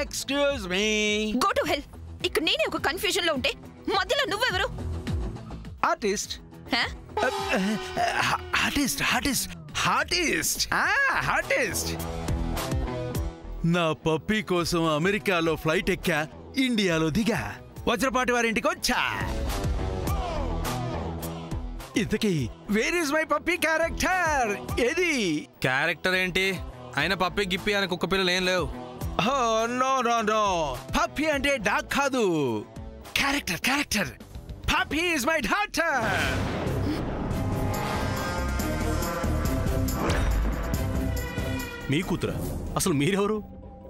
Excuse me. Go to hell. ఇక్కడ నేనే ఒక కన్ఫ్యూజన్ లో ఉంటే మధ్యలో నువ్వెవరు? ఆర్టిస్ట్. ఆర్టిస్ట్. నా పప్పీ కోసం అమెరికాలో ఫ్లైట్ ఎక్కా, ఇండియాలో దిగా, వజ్రపాటి వారింటికి వచ్చా. ఇంతకీ where is my puppy character? ఏది క్యారెక్టర్ ఏంటి? ఆయన పప్పీ గిప్పి అని కుక్క పిల్లలు ఏం లేవు. నో పప్పీ అంటే డాగ్ కాదు, character. Puppy is my daughter. మీ కూతురా? అసలు మీరెవరు?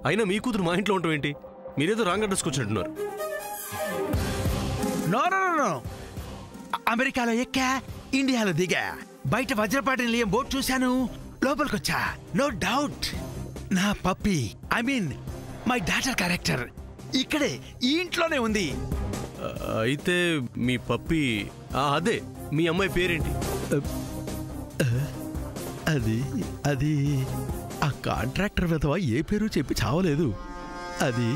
అయినా మీ కూతురు మా ఇంట్లో ఉండటం ఏంటి? మీరేదో రాంగ్ అడ్రస్కి వచ్చినట్టున్నారు. నో అమెరికాలో ఎక్కా, ఇండియాలో దిగా, బయట వజ్రపాటి నిలయం బోర్డు చూశాను, లోపలికొచ్చా. నో డౌట్ నా puppy, I mean my daughter character ఇక్కడే ఈ ఇంట్లోనే ఉంది. అయితే మీ పప్పీ అదే మీ అమ్మాయి పేరేంటి? అది ఆ కాంట్రాక్టర్ విధవా ఏ పేరు చెప్పి చావలేదు. అది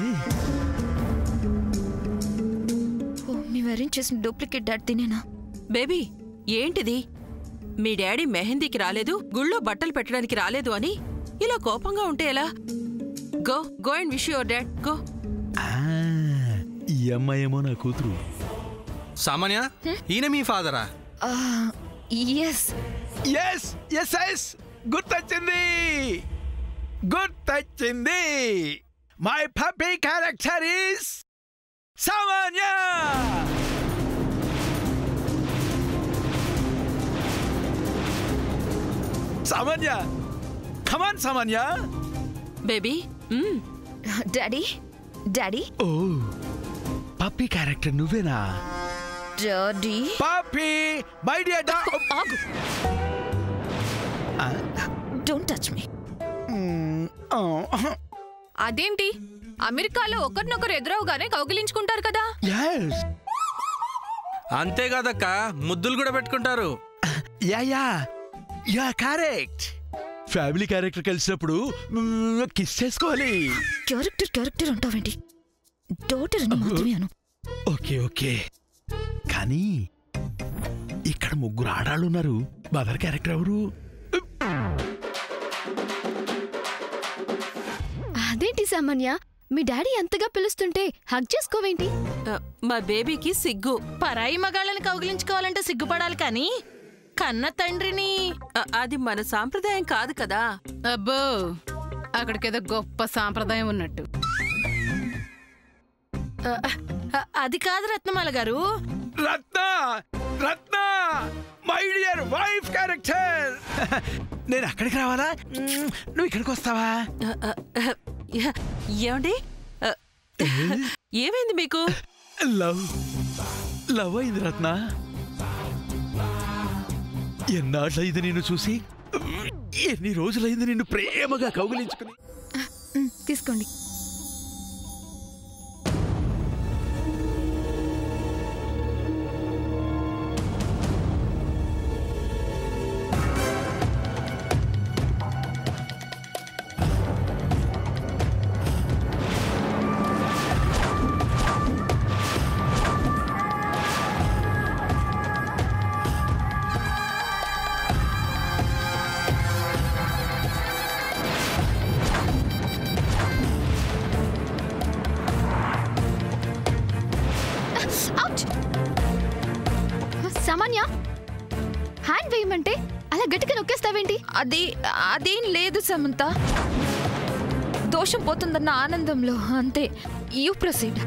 మీ అరేంజ్ చేసిన డూప్లికేట్ డాడ్ తినేనా? బేబీ ఏంటిది? మీ డాడీ మెహందీకి రాలేదు, గుళ్ళో బట్టలు పెట్టడానికి రాలేదు అని ఇలా కోపంగా ఉంటే ఎలా? Go and wish your dad. Go. ఈ అమ్మాయేమో నా కూతురు. సామాన్య, ఈయన మీ ఫాదరా? ఎస్. గుర్తొచ్చింది. My puppy character is Samanya. Samanya, come on Samanya. Baby. Daddy. Oh puppy character నువ్వేనా? Daddy. Puppy my dear dog. ఆగు. Don't touch me. అదేంటి, అమెరికాలో ఒకరినొకరు ఎదురవగానే కౌగిలించుకుంటారు కదా? అంతేకాదక్క, ముద్దులు కూడా పెట్టుకుంటారు. Yeah correct. ఫ్యామిలీ క్యారెక్టర్ కలిసినప్పుడు కిస్ చేసుకోవాలి. క్యారెక్టర్ అంటావేంటి? డాటర్ అని మాత్రమే అను. ఓకే కానీ ఇక్కడ ముగ్గురు ఆడాళ్ళు ఉన్నారు. మదర్ క్యారెక్టర్ ఎవరు? అదేంటి సామాన్య, మీ డాడీ అంతగా పిలుస్తుంటే హగ్ చేసుకోవేంటి? మా బేబీకి సిగ్గు. పరాయి మగాళ్ళని కౌగిలించుకోవాలంటే సిగ్గుపడాలి కానీ కన్న తండ్రిని అది మన సాంప్రదాయం కాదు కదా. అబ్బో, అక్కడికేదో గొప్ప సాంప్రదాయం ఉన్నట్టు. అది కాదు రత్నమాల గారు. రత్న మై డియర్ వైఫ్ క్యారెక్టర్. నేను అక్కడికి రావాలా? నువ్వు ఇక్కడికి వస్తావా? ఏమండి, ఏమైంది మీకు? లవ్ అయింది రత్న. ఎన్నాళ్ళైంది నిన్ను చూసి, ఎన్ని రోజులైంది నిన్ను ప్రేమగా కౌగిలించుకుని. తీసుకోండి. సామాన్య, హ్యాండ్ వేయమంటే అలా గట్టిగా నొక్కేస్తావేంటి? అదేం లేదు సమంత, దోషం పోతుందన్న ఆనందంలో అంతే. You proceed.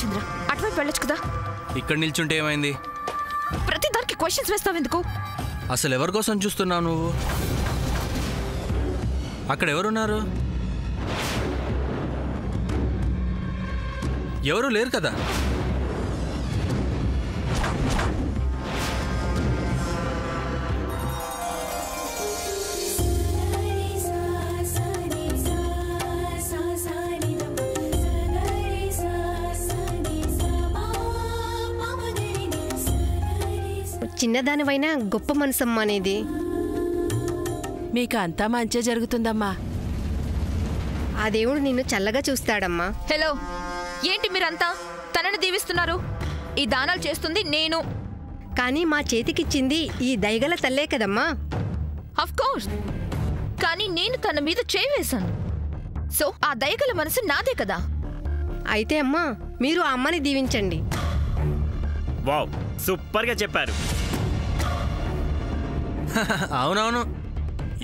చంద్ర, అటువైపు వెళ్ళొచ్చు కదా. ఇక్కడ నిల్చుంటే ఏమైంది? ప్రతి దానికి క్వశ్చన్స్ వేస్తావెందుకు? అసలు ఎవరి కోసం చూస్తున్నావు నువ్వు? అక్కడ ఎవరున్నారు? ఎవరు లేరు కదా. చిన్నదానివైనా గొప్ప మనసమ్మా అనేది. మీకు అంతా మంచే జరుగుతుందమ్మా. ఆ దేవుడు నిన్ను చల్లగా చూస్తాడమ్మా. హలో, ఏంటి మీరంతా తనని దీవిస్తున్నారు? ఈ దానాలు చేస్తుంది నేను. కానీ మా చేతికిచ్చింది ఈ దయగల తల్లే కదమ్మా. ఆఫ్ కోర్స్, కానీ నేను తన మీద చేయి వేశాను. సో ఆ దయగల మనసు నాదే కదా. అయితే అమ్మా, మీరు ఆ అమ్మని దీవించండి. వావ్, సూపర్గా చెప్పారు. అవునవును,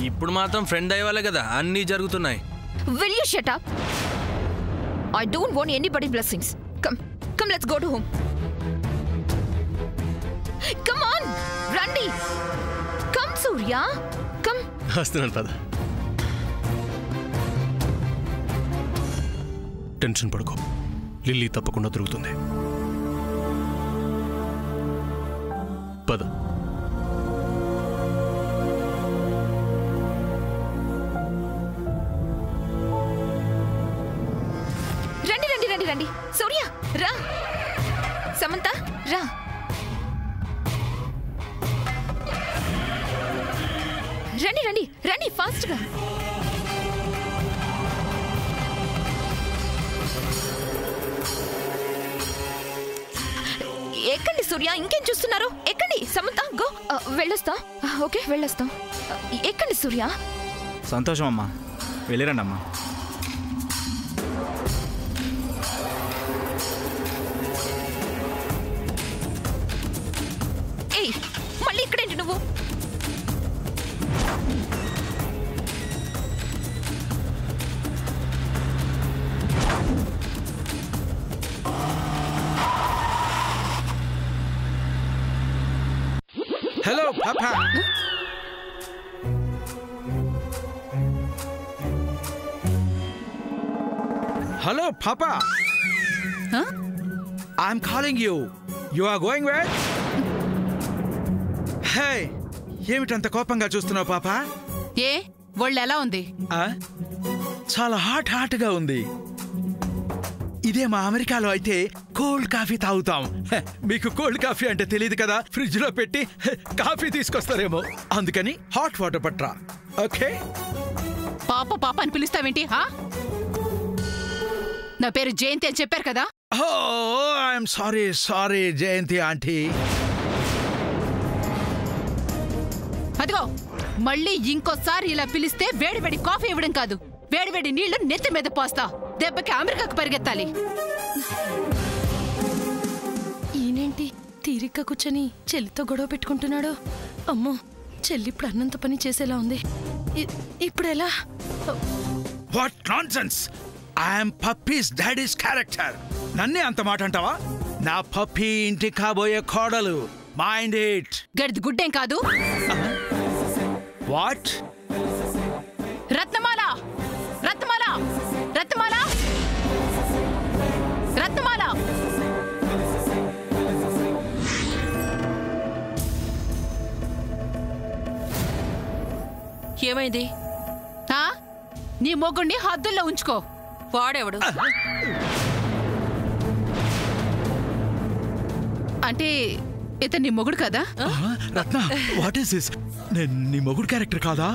ఇప్పుడు మాత్రం ఫ్రెండ్ అయ్యేవాళ్ళే కదా అన్నీ జరుగుతున్నాయి. Will you shut up? I don't want anybody blessings. Come, let's go to home. Come on, Randy. Come, Surya. Come. వస్తున్నాను పద. టెన్షన్ పడుకో, లిల్లీ తప్పకుండా దొరుకుతుంది. పద. రండి సూర్య, రా. సమంత, రా. రండి ఫాస్ట్గా. ఎక్కండి సూర్య, ఇంకేం చూస్తున్నారు? ఎక్కండి. సమంత, గో. వెళ్ళొస్తాం. ఓకే, వెళ్ళొస్తాం. ఎక్కండి సూర్య. సంతోషం అమ్మా, వెళ్ళిరండి అమ్మా. ఏయ్, మళ్ళీ ఇక్కడేంటి నువ్వు? హలో పాపా. హలో పాపా. I'm calling you. You are going where? Hey, ఏమిటంత కోపంగా చూస్తున్నావు పాపా? ఏ ఒళ్ళు ఎలా ఉంది? చాలా హాట్గా ఉంది. ఇదే మా అమెరికాలో అయితే కోల్డ్ కాఫీ తాగుతాం. మీకు కోల్డ్ కాఫీ అంటే తెలియదు కదా, ఫ్రిడ్జ్ లో పెట్టి కాఫీ తీసుకొస్తారేమో, అందుకని హాట్ వాటర్ పట్రా. ఓకే? పాప అని పిలుస్తావేంటి? నా పేరు జయంతి అని చెప్పారు కదా. I'm sorry Jayanthi aunty. అదిగో, మళ్ళీ ఇంకోసారి ఇలా పిలిస్తే వేడివేడి కాఫీ ఇవ్వడం కాదు, వేడివేడి నీళ్లు నెత్తి మీద పోస్తా. దెబ్బకి అమెరికాకు పరిగెత్తాలి. ఈయనేంటి తీరిగ్గా కూర్చొని చెల్లితో గొడవ పెట్టుకుంటున్నాడు? అమ్మో, చెల్లి ఇప్పుడు అన్నంత పని చేసేలా ఉంది. ఇప్పుడెలా? What nonsense! I'm puppy's daddy's character. నన్నే అంత మాట అంటావా? నా పప్పీ ఇంటి కాబోయే కోడలు. Mind it. గడిది గుడ్డేం కాదు. వాట్? రత్నమాల, రత్నమాల, రత్నమాల, రత్నమాల. ఏమైంది? నీ మొగుణ్ణి హద్దుల్లో ఉంచుకో. వాడెవడు? అంటే ఇతను నీ మొగుడు కదా? రత్న, వాట్ ఈస్ దిస్? నీ మొగుడు క్యారెక్టర్ కాదా?